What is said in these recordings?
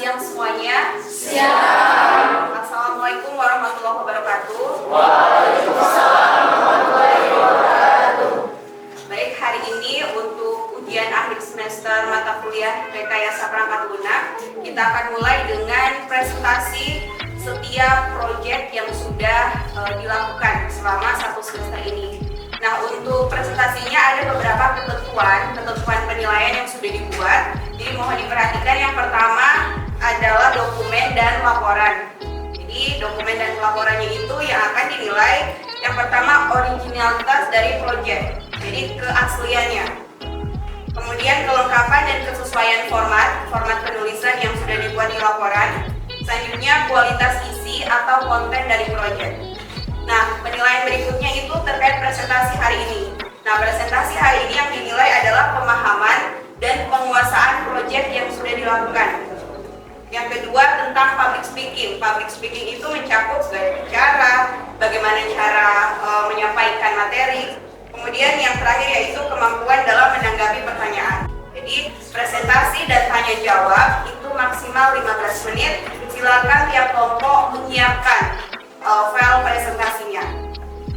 siang semuanya. Siang. Assalamualaikum warahmatullahi wabarakatuh. Waalaikumsalam warahmatullahi wabarakatuh. Baik, hari ini untuk ujian akhir semester mata kuliah Rekayasa Perangkat Lunak, kita akan mulai dengan presentasi setiap proyek yang sudah dilakukan selama satu semester ini. Nah, untuk presentasinya ada beberapa ketentuan penilaian yang sudah dibuat. Jadi mohon diperhatikan, yang pertama adalah dokumen dan laporan. Jadi dokumen dan laporannya itu yang akan dinilai, yang pertama originalitas dari proyek, jadi keasliannya. Kemudian kelengkapan dan kesesuaian format penulisan yang sudah dibuat di laporan. Selanjutnya kualitas isi atau konten dari proyek. Nah, penilaian berikutnya itu terkait presentasi hari ini. Nah, presentasi hari ini yang dinilai adalah pemahaman dan penguasaan proyek yang sudah dilakukan. Yang kedua tentang public speaking. Public speaking itu mencakup gaya bicara, bagaimana cara menyampaikan materi. Kemudian yang terakhir yaitu kemampuan dalam menanggapi pertanyaan. Jadi presentasi dan tanya jawab itu maksimal 15 menit. Silakan tiap kelompok menyiapkan file presentasinya.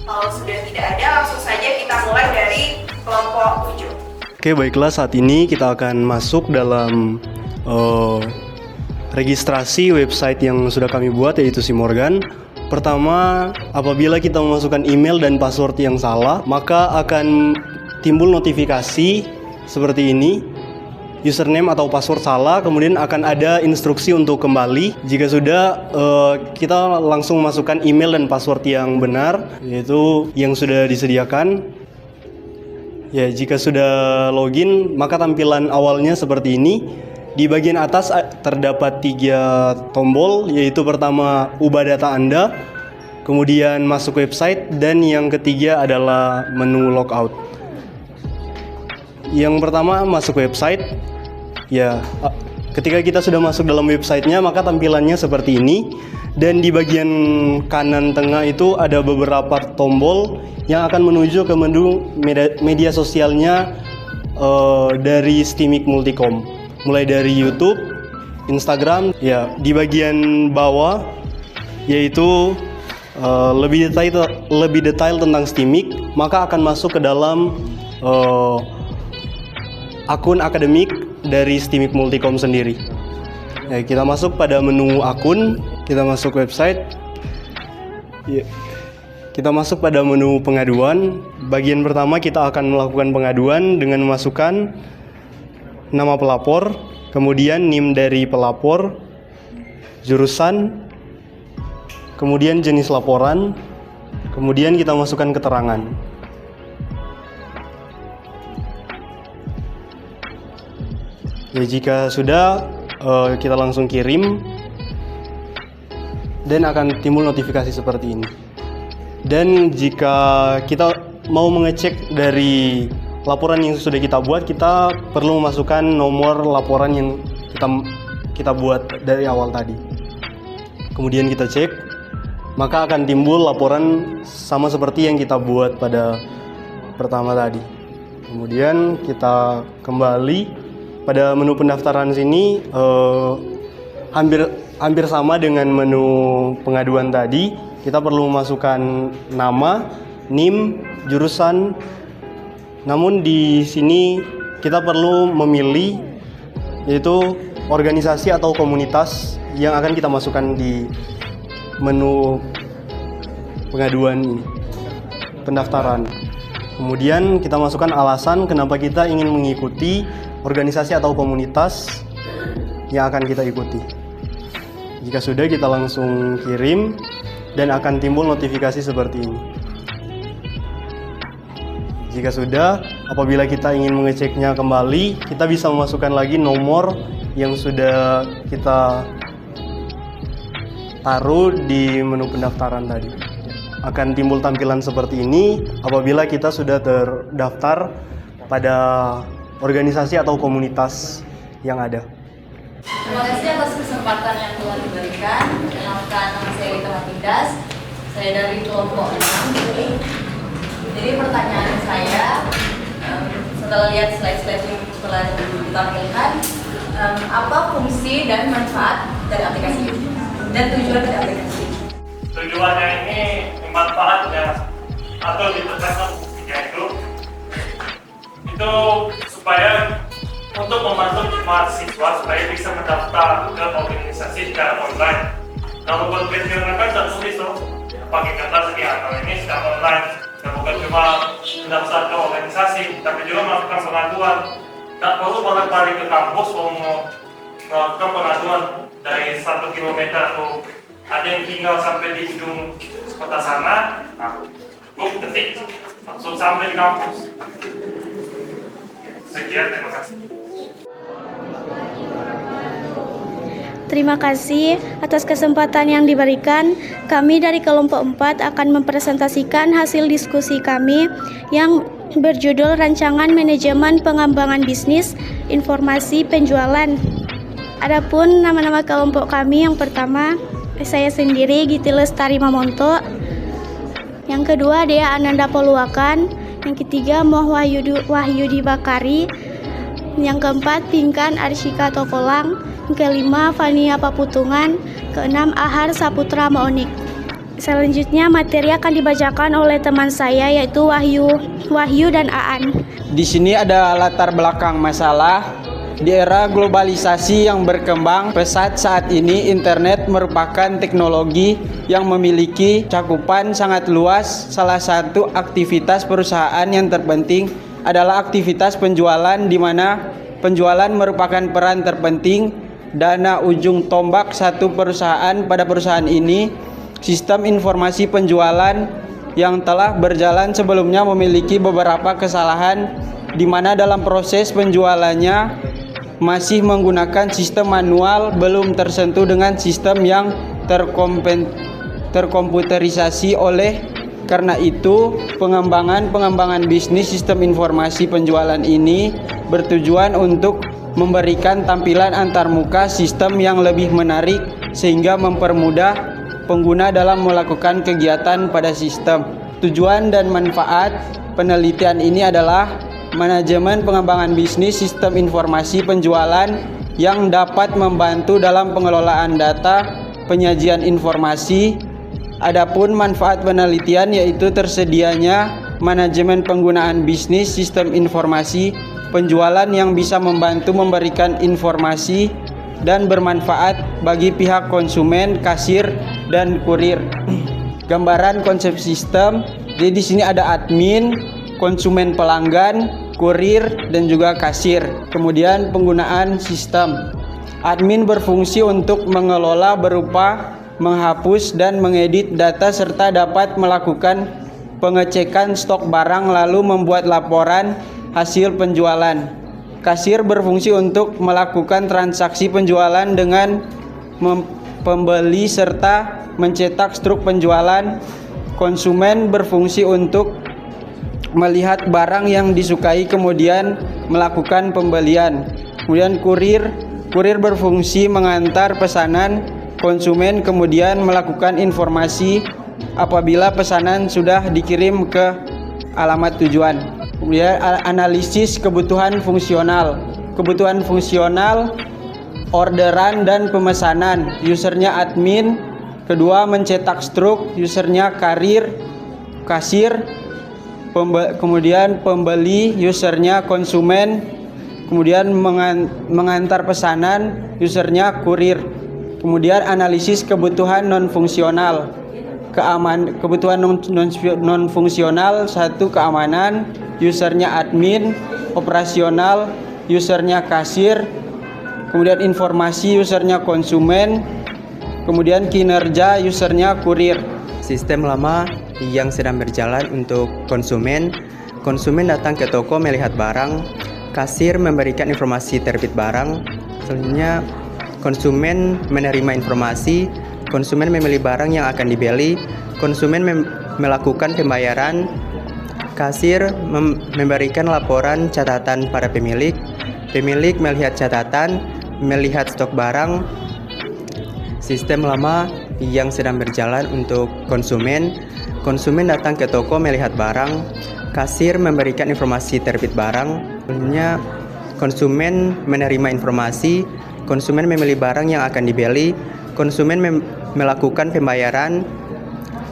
Kalau sudah tidak ada, langsung saja kita mulai dari kelompok 7. Oke, baiklah, saat ini kita akan masuk dalam registrasi website yang sudah kami buat, yaitu Simorgan. Pertama, apabila kita memasukkan email dan password yang salah, maka akan timbul notifikasi seperti ini. Username atau password salah, kemudian akan ada instruksi untuk kembali. Jika sudah, kita langsung masukkan email dan password yang benar, yaitu yang sudah disediakan. Ya, jika sudah login, maka tampilan awalnya seperti ini. Di bagian atas terdapat 3 tombol, yaitu pertama ubah data Anda, kemudian masuk website, dan yang ketiga adalah menu logout. Yang pertama masuk website. Ya, ketika kita sudah masuk dalam websitenya, maka tampilannya seperti ini. Dan di bagian kanan tengah itu ada beberapa tombol yang akan menuju ke menu media sosialnya dari STIMIK Multikom. Mulai dari YouTube, Instagram. Ya, di bagian bawah yaitu lebih detail tentang STIMIK, maka akan masuk ke dalam akun akademik dari STIMIK Multikom sendiri. Ya, kita masuk pada menu akun, kita masuk website. Ya, kita masuk pada menu pengaduan. Bagian pertama kita akan melakukan pengaduan dengan memasukkan nama pelapor, kemudian NIM dari pelapor, jurusan, kemudian jenis laporan, kemudian kita masukkan keterangan. Ya, jika sudah, kita langsung kirim dan akan timbul notifikasi seperti ini. Dan jika kita mau mengecek dari laporan yang sudah kita buat, kita perlu memasukkan nomor laporan yang kita buat dari awal tadi. Kemudian kita cek, maka akan timbul laporan sama seperti yang kita buat pada pertama tadi. Kemudian kita kembali pada menu pendaftaran sini, hampir sama dengan menu pengaduan tadi. Kita perlu memasukkan nama, NIM, jurusan. Namun di sini kita perlu memilih, yaitu organisasi atau komunitas yang akan kita masukkan di menu pengaduan ini, pendaftaran. Kemudian kita masukkan alasan kenapa kita ingin mengikuti organisasi atau komunitas yang akan kita ikuti. Jika sudah, kita langsung kirim dan akan timbul notifikasi seperti ini. Jika sudah, apabila kita ingin mengeceknya kembali, kita bisa memasukkan lagi nomor yang sudah kita taruh di menu pendaftaran tadi. Akan timbul tampilan seperti ini apabila kita sudah terdaftar pada organisasi atau komunitas yang ada. Terima kasih atas kesempatan yang telah diberikan. Kenalkan, nama saya Rita Matindas. Saya dari kelompok 6. Jadi pertanyaan saya, setelah lihat slide-slide yang telah ditampilkan, apa fungsi dan manfaat dari aplikasi ini dan tujuan dari aplikasi ini. Tujuannya ini manfaatnya atau ditekankan fungsinya itu supaya untuk membantu mahasiswa supaya bisa mendaftar ke organisasi secara online. Kalau konvensional kan tertulis tuh pakai kertas atau ini secara online. Dan bukan cuma mendaftar ke organisasi, tapi juga melakukan pengaduan. Tak perlu balik ke kampus untuk melakukan pengaduan dari 1 kilometer atau ada yang tinggal sampai di ujung kota sana. Nah, detik langsung sampai di kampus. Sekian, terima kasih. Terima kasih atas kesempatan yang diberikan. Kami dari kelompok 4 akan mempresentasikan hasil diskusi kami yang berjudul Rancangan Manajemen Pengembangan Bisnis Informasi Penjualan. Adapun nama-nama kelompok kami, yang pertama saya sendiri Giti Lestari Mamonto, yang kedua Dea Ananda Poluakan, yang ketiga Moh Wahyudi Bakari, yang keempat Pinkan Arsyika Tokolang, yang kelima Fania Paputungan, keenam Ahar Saputra Maonik. Selanjutnya materi akan dibacakan oleh teman saya yaitu Wahyu dan Aan. Di sini ada latar belakang masalah. Di era globalisasi yang berkembang pesat saat ini, internet merupakan teknologi yang memiliki cakupan sangat luas. Salah satu aktivitas perusahaan yang terpenting adalah aktivitas penjualan, di mana penjualan merupakan peran terpenting dana ujung tombak satu perusahaan. Pada perusahaan ini, sistem informasi penjualan yang telah berjalan sebelumnya memiliki beberapa kesalahan, di mana dalam proses penjualannya masih menggunakan sistem manual, belum tersentuh dengan sistem yang terkomputerisasi. Oleh karena itu, pengembangan bisnis sistem informasi penjualan ini bertujuan untuk memberikan tampilan antarmuka sistem yang lebih menarik sehingga mempermudah pengguna dalam melakukan kegiatan pada sistem. Tujuan dan manfaat penelitian ini adalah manajemen pengembangan bisnis sistem informasi penjualan yang dapat membantu dalam pengelolaan data, penyajian informasi. Adapun manfaat penelitian yaitu tersedianya manajemen penggunaan bisnis sistem informasi penjualan yang bisa membantu memberikan informasi dan bermanfaat bagi pihak konsumen, kasir, dan kurir. Gambaran konsep sistem. Jadi di sini ada admin, konsumen pelanggan, kurir, dan juga kasir. Kemudian penggunaan sistem. Admin berfungsi untuk mengelola berupa menghapus dan mengedit data serta dapat melakukan pengecekan stok barang lalu membuat laporan hasil penjualan. Kasir berfungsi untuk melakukan transaksi penjualan dengan pembeli serta mencetak struk penjualan. Konsumen berfungsi untuk melihat barang yang disukai kemudian melakukan pembelian. Kemudian kurir berfungsi mengantar pesanan. Konsumen kemudian melakukan informasi apabila pesanan sudah dikirim ke alamat tujuan. Kemudian analisis kebutuhan fungsional. Kebutuhan fungsional, orderan dan pemesanan. Usernya admin. Kedua, mencetak struk. Usernya kasir. Kemudian pembeli, usernya konsumen. Kemudian mengantar pesanan, usernya kurir. Kemudian analisis kebutuhan non-fungsional. Kebutuhan non-fungsional, satu, keamanan, usernya admin. Operasional, usernya kasir. Kemudian informasi, usernya konsumen. Kemudian kinerja, usernya kurir. Sistem lama yang sedang berjalan untuk konsumen. Konsumen datang ke toko melihat barang. Kasir memberikan informasi terbit barang. Selanjutnya konsumen menerima informasi. Konsumen memilih barang yang akan dibeli. Konsumen melakukan pembayaran. Kasir memberikan laporan catatan pada pemilik. Pemilik melihat catatan, melihat stok barang. Sistem lama yang sedang berjalan untuk konsumen. Konsumen datang ke toko melihat barang. Kasir memberikan informasi terbit barang. Selanjutnya konsumen menerima informasi, konsumen memilih barang yang akan dibeli, konsumen melakukan pembayaran,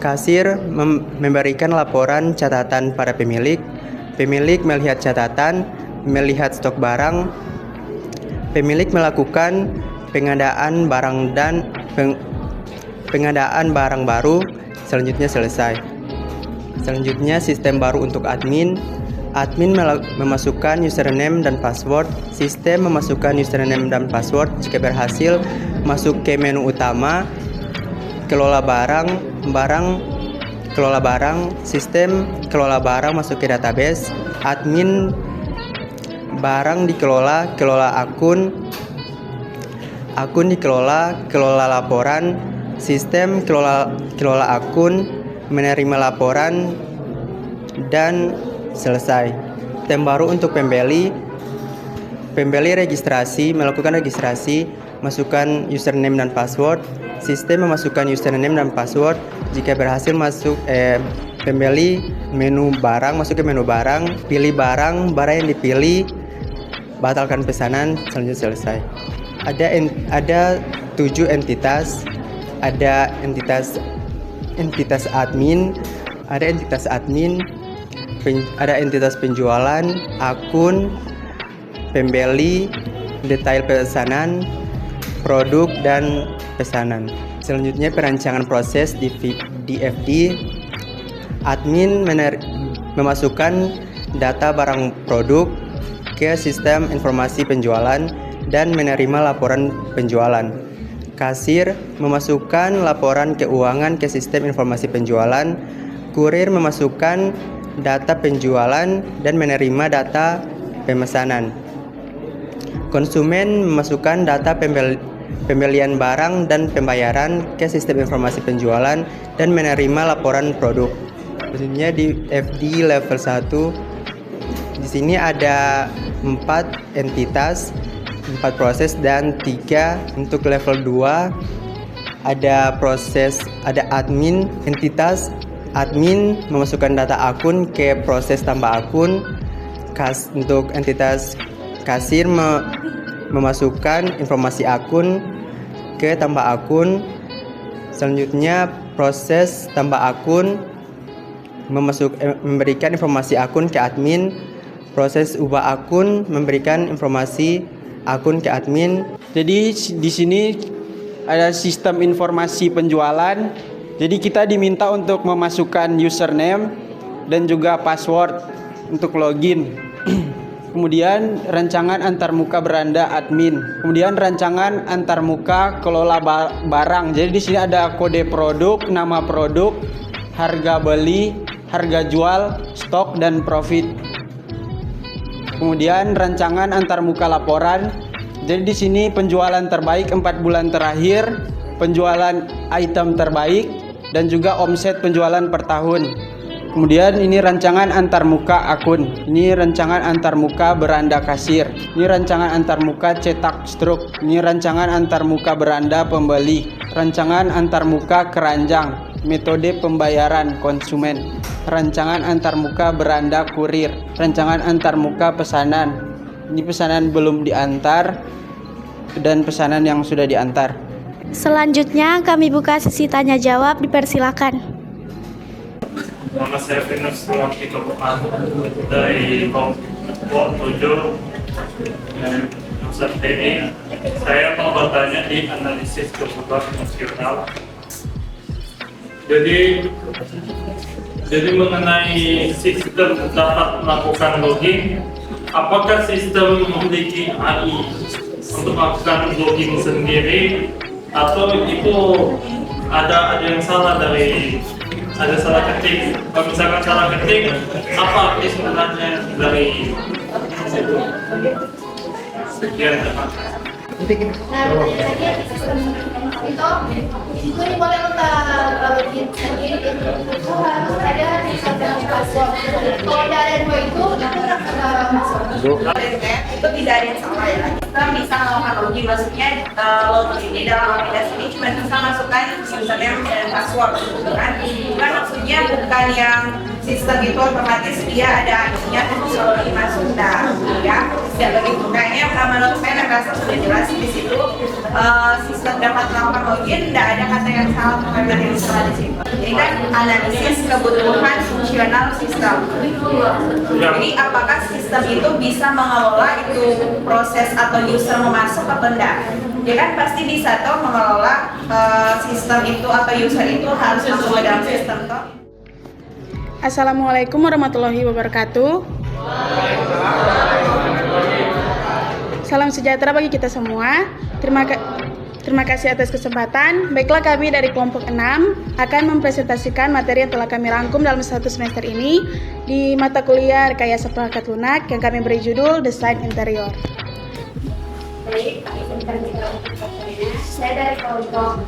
kasir memberikan laporan catatan pada pemilik, pemilik melihat catatan, melihat stok barang, pemilik melakukan pengadaan barang dan pengadaan barang baru, selanjutnya selesai. Selanjutnya sistem baru untuk admin. Admin memasukkan username dan password. Sistem memasukkan username dan password. Jika berhasil, masuk ke menu utama, kelola barang, kelola barang, sistem kelola barang masuk ke database. Admin barang dikelola, kelola akun dikelola, kelola laporan, sistem kelola akun, menerima laporan, dan selesai. Sistem baru untuk pembeli registrasi, melakukan registrasi, masukkan username dan password. Sistem memasukkan username dan password. Jika berhasil pembeli menu barang, masuk ke menu barang, pilih barang yang dipilih, batalkan pesanan, selanjutnya selesai. Ada 7 entitas. Ada entitas admin, ada entitas penjualan, akun, pembeli, detail pesanan, produk, dan pesanan. Selanjutnya perancangan proses di DFD. Admin memasukkan data barang produk ke sistem informasi penjualan dan menerima laporan penjualan. Kasir memasukkan laporan keuangan ke sistem informasi penjualan. Kurir memasukkan data penjualan dan menerima data pemesanan. Konsumen memasukkan data pembelian barang dan pembayaran ke sistem informasi penjualan dan menerima laporan produk. Selanjutnya di FD level 1, di sini ada 4 entitas, 4 proses dan 3 untuk level 2. Ada admin entitas. Admin memasukkan data akun ke proses tambah akun. Untuk entitas kasir memasukkan informasi akun ke tambah akun. Selanjutnya proses tambah akun memberikan informasi akun ke admin. Proses ubah akun memberikan informasi akun ke admin. Jadi di sini ada sistem informasi penjualan. Jadi kita diminta untuk memasukkan username dan juga password untuk login. Kemudian rancangan antarmuka beranda admin. Kemudian rancangan antarmuka kelola barang. Jadi di sini ada kode produk, nama produk, harga beli, harga jual, stok, dan profit. Kemudian rancangan antarmuka laporan. Jadi di sini penjualan terbaik 4 bulan terakhir, penjualan item terbaik, dan juga omset penjualan per tahun. Kemudian ini rancangan antarmuka akun. Ini rancangan antarmuka beranda kasir. Ini rancangan antarmuka cetak struk. Ini rancangan antarmuka beranda pembeli. Rancangan antarmuka keranjang. Metode pembayaran konsumen. Rancangan antarmuka beranda kurir. Rancangan antarmuka pesanan. Ini pesanan belum diantar dan pesanan yang sudah diantar. Selanjutnya kami buka sesi tanya jawab, dipersilakan. Nama saya Venus Ruangki Tokohan dari kelompok 7 Nusa TNI. Saya mau bertanya di analisis kebutuhan fungsional. Jadi mengenai sistem dapat melakukan login, apakah sistem memiliki AI untuk melakukan login sendiri, atau itu ada yang salah ada salah ketik? Kalau misalkan salah ketik, apa arti sebenarnya dari situ? Sekian, terima kasih. Itu boleh login sendiri, itu harus ada sistem password. Kalau ada 2 itu Itu tidak ada yang salah ya. Kita bisa melakukan login, maksudnya login ini dalam aplikasi ini cuma bisa masukkan username dan password, gitu kan? Bukan maksudnya bukan yang sistem itu otomatis dia ada ininya selalu masuk ya. Ya begitu. Kayaknya menurut saya rasa sudah jelas di situ sistem dapat melakukan login, tidak ada kata yang salah mengenai yang salah di situ. Jadi kan analisis kebutuhan fungsional sistem. Jadi apakah sistem itu bisa mengelola itu proses atau user memasuk atau tidak? Dia kan pasti bisa toh mengelola sistem itu atau user itu harus masuk ke dalam sistem toh. Assalamualaikum warahmatullahi wabarakatuh. Salam sejahtera bagi kita semua. Terima kasih atas kesempatan. Baiklah, kami dari kelompok 6 akan mempresentasikan materi yang telah kami rangkum dalam 1 semester ini di mata kuliah Rekayasa Perangkat Lunak yang kami beri judul Desain Interior. Baik, saya dari kelompok,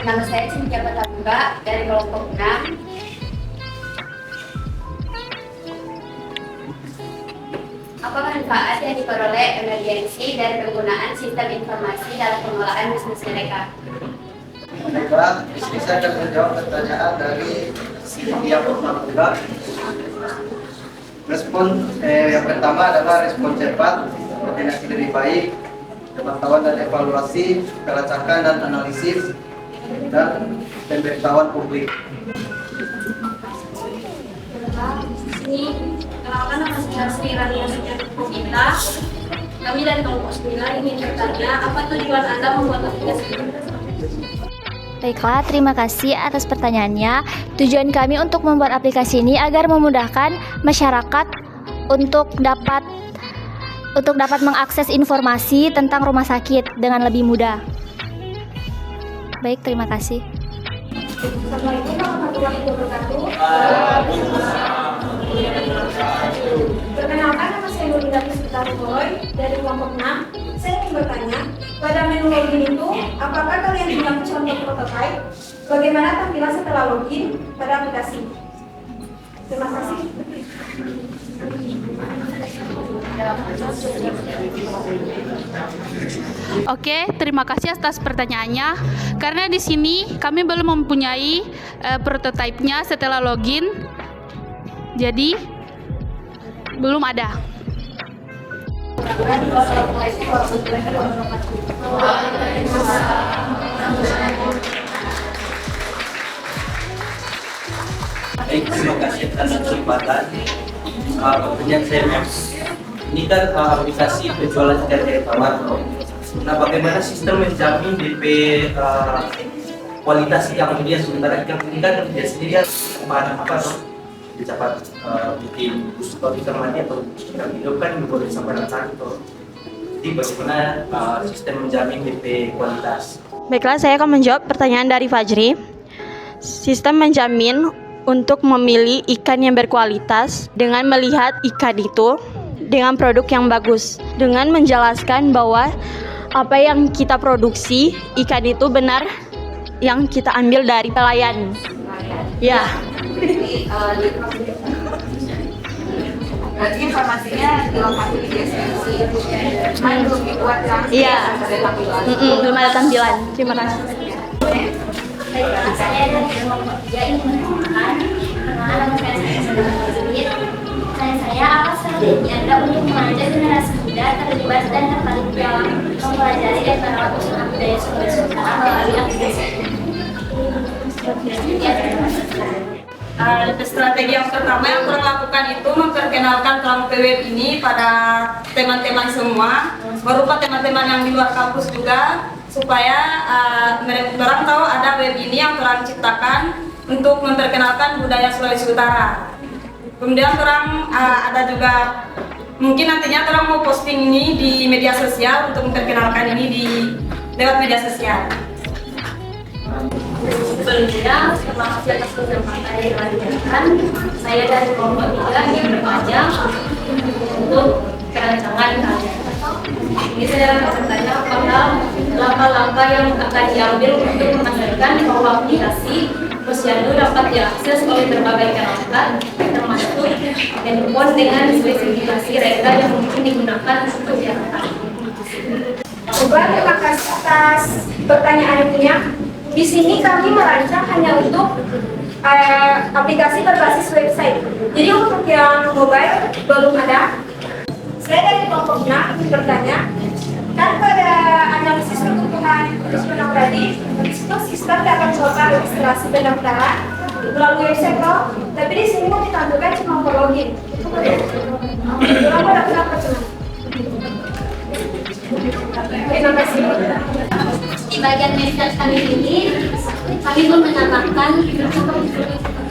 nama saya Cynthia Patabuka dari kelompok 6. Apa manfaat yang diperoleh emergensi dari penggunaan sistem informasi dalam pengelolaan bisnis mereka? Baiklah, di sini saya akan menjawab pertanyaan dari Cynthia Patabuka. Respon yang pertama adalah respon cepat, koordinasi lebih baik, pemantauan dan evaluasi, pelacakan dan analisis, dan pemberitahuan publik. Ini kenalkan nama saya Sri Rania Kita. Kami dari kelompok 9 ingin bertanya, apa tujuan Anda membuat aplikasi ini? Baiklah, terima kasih atas pertanyaannya. Tujuan kami untuk membuat aplikasi ini agar memudahkan masyarakat untuk dapat mengakses informasi tentang rumah sakit dengan lebih mudah. Baik, terima kasih. Assalamualaikum warahmatullahi wabarakatuh. Perkenalkan, nama saya Nurida Puspita Boy dari kelompok 6. Saya ingin bertanya, pada menu login itu, apakah kalian punya contoh prototipe? Bagaimana tampilan setelah login pada aplikasi? Terima kasih. Oke, terima kasih atas pertanyaannya. Karena di sini kami belum mempunyai prototipenya setelah login, jadi belum ada. Baik, terima kasih atas kesempatan. Pertanyaan saya, ini kan aplikasi penjualan dari tawar. Nah, bagaimana sistem menjamin DP kualitas yang dia sementara yang ini kan dia sendiri apa dapat bikin kalau informasi atau yang hidup kan boleh sampai datang itu. Jadi bagaimana sistem menjamin DP kualitas? Baiklah, saya akan menjawab pertanyaan dari Fajri. Sistem menjamin untuk memilih ikan yang berkualitas dengan melihat ikan itu dengan produk yang bagus, dengan menjelaskan bahwa apa yang kita produksi ikan itu benar yang kita ambil dari pelayan. Ya. Berarti informasinya dilengkapi di deskripsi, cuma belum dibuat langsung. Iya. Belum ada tampilan. Terima kasih. Saya dari kelompok 3 ingin menanyakan, perkenalkan nama saya Sedikit. Saya apa strategi Anda untuk mengajak generasi muda terlibat dan tertarik dalam mempelajari dan merawat usaha budaya sumber Nusantara melalui aplikasi ini? Strategi yang pertama yang kurang lakukan itu memperkenalkan kelompok web ini pada teman-teman semua, berupa teman-teman yang di luar kampus juga, supaya orang tahu ada web ini yang orang ciptakan untuk memperkenalkan budaya Sulawesi Utara. Kemudian orang ada juga mungkin nantinya orang mau posting ini di media sosial untuk memperkenalkan ini lewat media sosial. Sebelumnya, terima kasih atas kesempatan yang telah diberikan. Saya dari kelompok 3 ingin bertanya untuk perancangan kalian. Ini saya akan bertanya apakah langkah-langkah yang akan diambil untuk memastikan bahwa aplikasi Posyandu dapat diakses oleh berbagai perangkat, termasuk handphone dengan spesifikasi reka yang mungkin digunakan untuk masyarakat. Terima kasih atas pertanyaan punya. Di sini kami merancang hanya untuk aplikasi berbasis website. Jadi untuk yang mobile belum ada. Saya dari kelompok 6 bertanya, kan pada analisis kebutuhan penang tadi, itu sistem dapat melakukan registrasi pendaftaran melalui website toh, tapi di sini mau ditampilkan cuma per login. Itu betul. Kenapa daftar cuma? Terima kasih. Di bagian message kami ini, kami belum menambahkan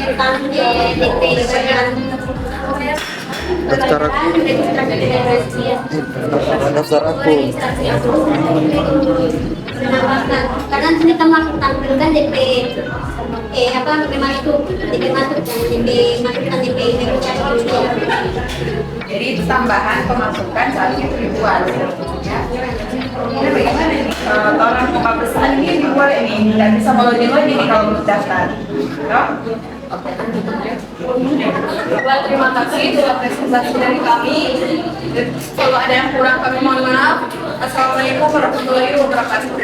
tentang DP dengan Daftar aku. Daftar aku. Menambahkan, karena sini kita tampilkan DP masuk Jadi itu tambahan pemasukan saatnya ribuan. Ya. Ini bagaimana nih? Orang buka pesan ini boleh nih, nggak bisa melogin lagi nih kalau belum daftar. No? Oke. Terima kasih telah presentasi dari kami. Kalau ada yang kurang kami mohon maaf. Assalamualaikum warahmatullahi wabarakatuh.